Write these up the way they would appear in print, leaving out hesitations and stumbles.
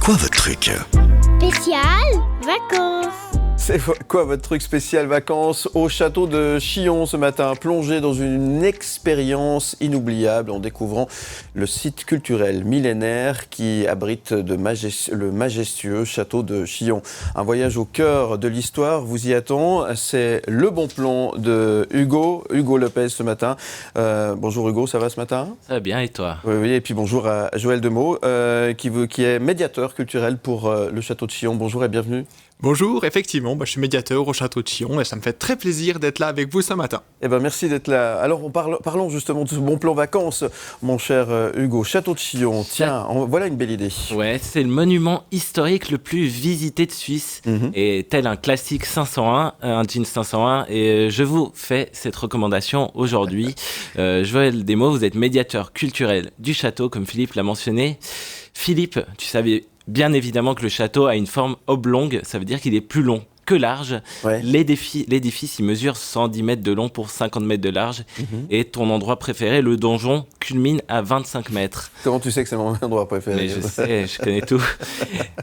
quoi votre truc ? Spécial vacances. C'est quoi votre truc spécial vacances au château de Chillon ce matin, plongé dans une expérience inoubliable en découvrant le site culturel millénaire qui abrite le majestueux château de Chillon. Un voyage au cœur de l'histoire vous y attend. C'est le bon plan de Hugo Lopez ce matin. Bonjour Hugo, ça va ce matin ? Ça va bien et toi ? Oui, et puis bonjour à Joël Demeaux qui est médiateur culturel pour le château de Chillon. Bonjour et bienvenue. Bonjour, effectivement, je suis médiateur au château de Chillon et ça me fait très plaisir d'être là avec vous ce matin. Eh ben, merci d'être là. Alors, parlons justement de ce bon plan vacances, mon cher Hugo. Château de Chillon, tiens, voilà une belle idée. Ouais, c'est le monument historique le plus visité de Suisse. Et tel un classique 501, un jean 501. Et je vous fais cette recommandation aujourd'hui. Joël Demeaux, vous êtes médiateur culturel du château, comme Philippe l'a mentionné. Philippe, tu savais bien évidemment que le château a une forme oblongue, ça veut dire qu'il est plus long que large. Ouais. L'édifice, il mesure 110 mètres de long pour 50 mètres de large. Et ton endroit préféré, le donjon, culmine à 25 mètres. Comment tu sais que c'est mon endroit préféré ? Mais je sais, je connais tout.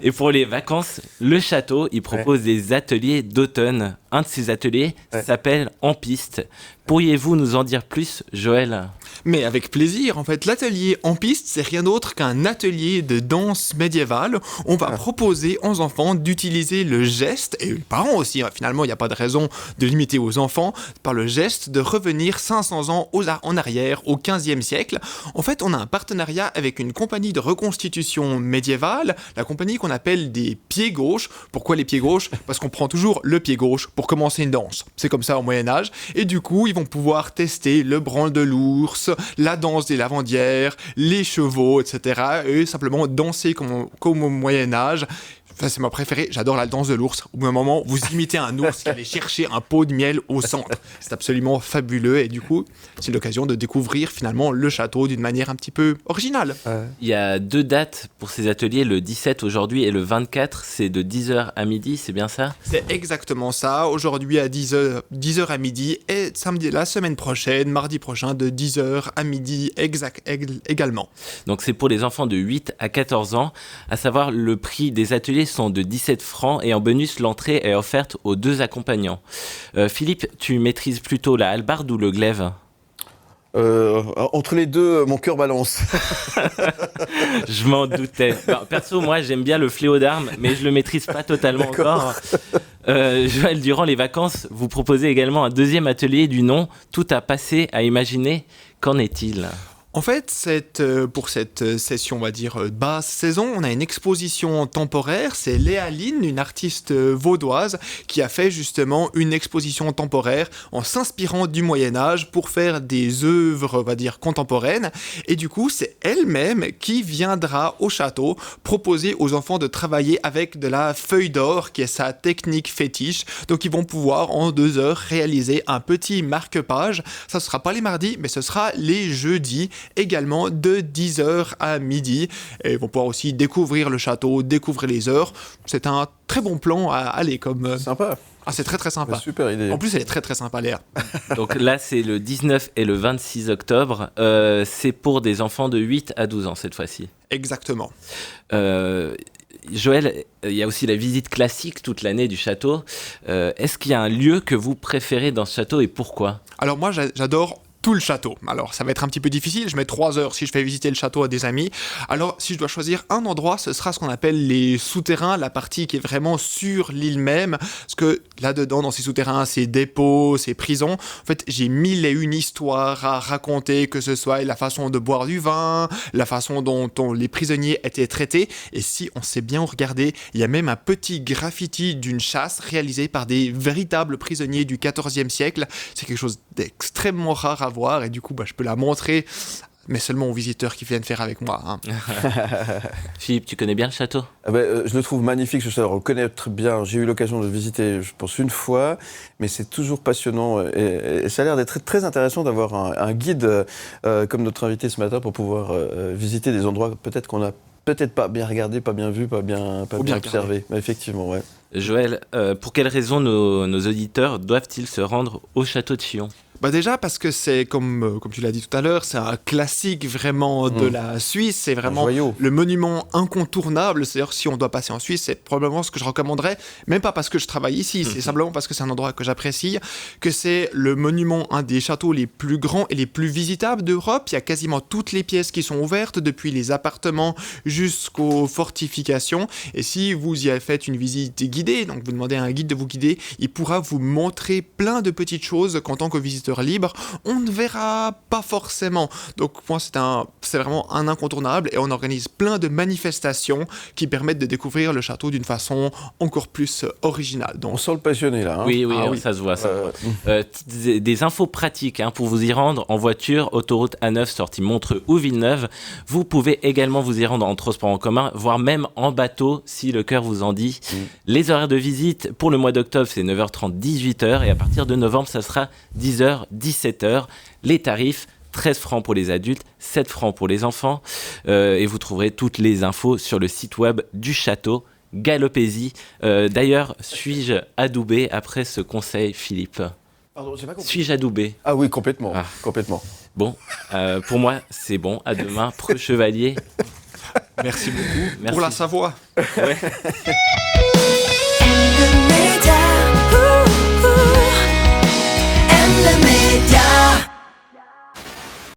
Et pour les vacances, le château, il propose des ateliers d'automne. Un de ces ateliers s'appelle En Piste. Pourriez-vous nous en dire plus, Joël ? Mais avec plaisir, en fait, l'atelier En Piste, c'est rien d'autre qu'un atelier de danse médiévale. On va proposer aux enfants d'utiliser le geste, et les parents aussi, finalement, il n'y a pas de raison de limiter aux enfants, par le geste de revenir 500 ans en arrière, au 15e siècle. En fait, on a un partenariat avec une compagnie de reconstitution médiévale, la compagnie qu'on appelle des pieds gauches. Pourquoi les pieds gauches ? Parce qu'on prend toujours le pied gauche pour commencer une danse. C'est comme ça au Moyen-Âge. Et du coup, ils vont pouvoir tester le branle de l'ours, la danse des lavandières, les chevaux, etc. Et simplement danser comme au Moyen-Âge. Enfin, c'est ma préférée, j'adore la danse de l'ours. Au bout d'un moment, vous imitez un ours qui allait chercher un pot de miel au centre. C'est absolument fabuleux et du coup, c'est l'occasion de découvrir finalement le château d'une manière un petit peu originale. Il y a 2 dates pour ces ateliers, le 17 aujourd'hui et le 24, c'est de 10h à midi, c'est bien ça ? C'est exactement ça, aujourd'hui à 10h à midi et samedi la semaine prochaine, mardi prochain de 10h à midi également. Donc c'est pour les enfants de 8 à 14 ans, à savoir le prix des ateliers sont de 17 francs et en bonus, l'entrée est offerte aux 2 accompagnants. Philippe, tu maîtrises plutôt la hallebarde ou le glaive ? Entre les deux, mon cœur balance. Je m'en doutais. Perso, moi, j'aime bien le fléau d'armes, mais je le maîtrise pas totalement encore. Joël, durant les vacances, vous proposez également un 2e atelier du nom « Tout à passer, à imaginer ». Qu'en est-il ? En fait, pour cette session, on va dire, basse saison, on a une exposition temporaire. C'est Léa Lynn, une artiste vaudoise, qui a fait justement une exposition temporaire en s'inspirant du Moyen-Âge pour faire des œuvres, on va dire, contemporaines. Et du coup, c'est elle-même qui viendra au château proposer aux enfants de travailler avec de la feuille d'or, qui est sa technique fétiche. Donc, ils vont pouvoir, en 2 heures, réaliser un petit marque-page. Ça ne sera pas les mardis, mais ce sera les jeudis, également de 10h à midi. Et ils vont pouvoir aussi découvrir le château, découvrir les heures. C'est un très bon plan à aller comme... Sympa. Ah, c'est très très sympa. Super idée. En plus, elle est très très sympa, Léa. Donc là, c'est le 19 et le 26 octobre. C'est pour des enfants de 8 à 12 ans cette fois-ci. Exactement. Joël, il y a aussi la visite classique toute l'année du château. Est-ce qu'il y a un lieu que vous préférez dans ce château et pourquoi ? Alors moi, j'adore tout le château. Alors, ça va être un petit peu difficile. Je mets 3 heures si je fais visiter le château à des amis. Alors, si je dois choisir un endroit, ce sera ce qu'on appelle les souterrains, la partie qui est vraiment sur l'île même. Parce que là-dedans, dans ces souterrains, c'est dépôts, c'est prisons. En fait, j'ai 1001 histoires à raconter, que ce soit la façon de boire du vin, la façon dont les prisonniers étaient traités. Et si on sait bien regarder, il y a même un petit graffiti d'une chasse réalisé par des véritables prisonniers du XIVe siècle. C'est quelque chose d'extrêmement rare à voir et du coup je peux la montrer mais seulement aux visiteurs qui viennent faire avec moi. Philippe, tu connais bien le château ? Je le trouve magnifique, je sais le connaître bien. J'ai eu l'occasion de le visiter, je pense, une fois, mais c'est toujours passionnant et ça a l'air d'être très, très intéressant d'avoir un guide comme notre invité ce matin pour pouvoir visiter des endroits peut-être qu'on a peut-être pas bien regardé, pas bien vu, pas bien observé. Effectivement, ouais. Joël, pour quelles raisons nos auditeurs doivent-ils se rendre au château de Chillon ? Déjà parce que c'est, comme tu l'as dit tout à l'heure, c'est un classique vraiment de la Suisse, c'est vraiment le monument incontournable. C'est-à-dire si on doit passer en Suisse, c'est probablement ce que je recommanderais, même pas parce que je travaille ici, c'est simplement parce que c'est un endroit que j'apprécie, que c'est le monument, un des châteaux les plus grands et les plus visitables d'Europe. Il y a quasiment toutes les pièces qui sont ouvertes, depuis les appartements jusqu'aux fortifications. Et si vous y faites une visite guidée, donc vous demandez à un guide de vous guider, il pourra vous montrer plein de petites choses qu'en tant que visiteur libre, on ne verra pas forcément. Donc moi, c'est vraiment un incontournable et on organise plein de manifestations qui permettent de découvrir le château d'une façon encore plus originale. Donc, on sent le passionné là. Hein. Oui, ça se voit. Des infos pratiques pour vous y rendre en voiture, autoroute A9 sortie Montreux ou Villeneuve. Vous pouvez également vous y rendre en transport en commun, voire même en bateau si le cœur vous en dit. Les horaires de visite pour le mois d'octobre, c'est 9h30, 18h et à partir de novembre, ça sera 10h, 17h. Les tarifs, 13 francs pour les adultes, 7 francs pour les enfants. Et vous trouverez toutes les infos sur le site web du château. Galopez-y. D'ailleurs, suis-je adoubé après ce conseil, Philippe ? Pardon, j'ai pas compris. Suis-je adoubé ? Ah oui, complètement. Complètement. Bon, pour moi, c'est bon. À demain, preux chevalier. Merci beaucoup pour la Savoie. Ouais.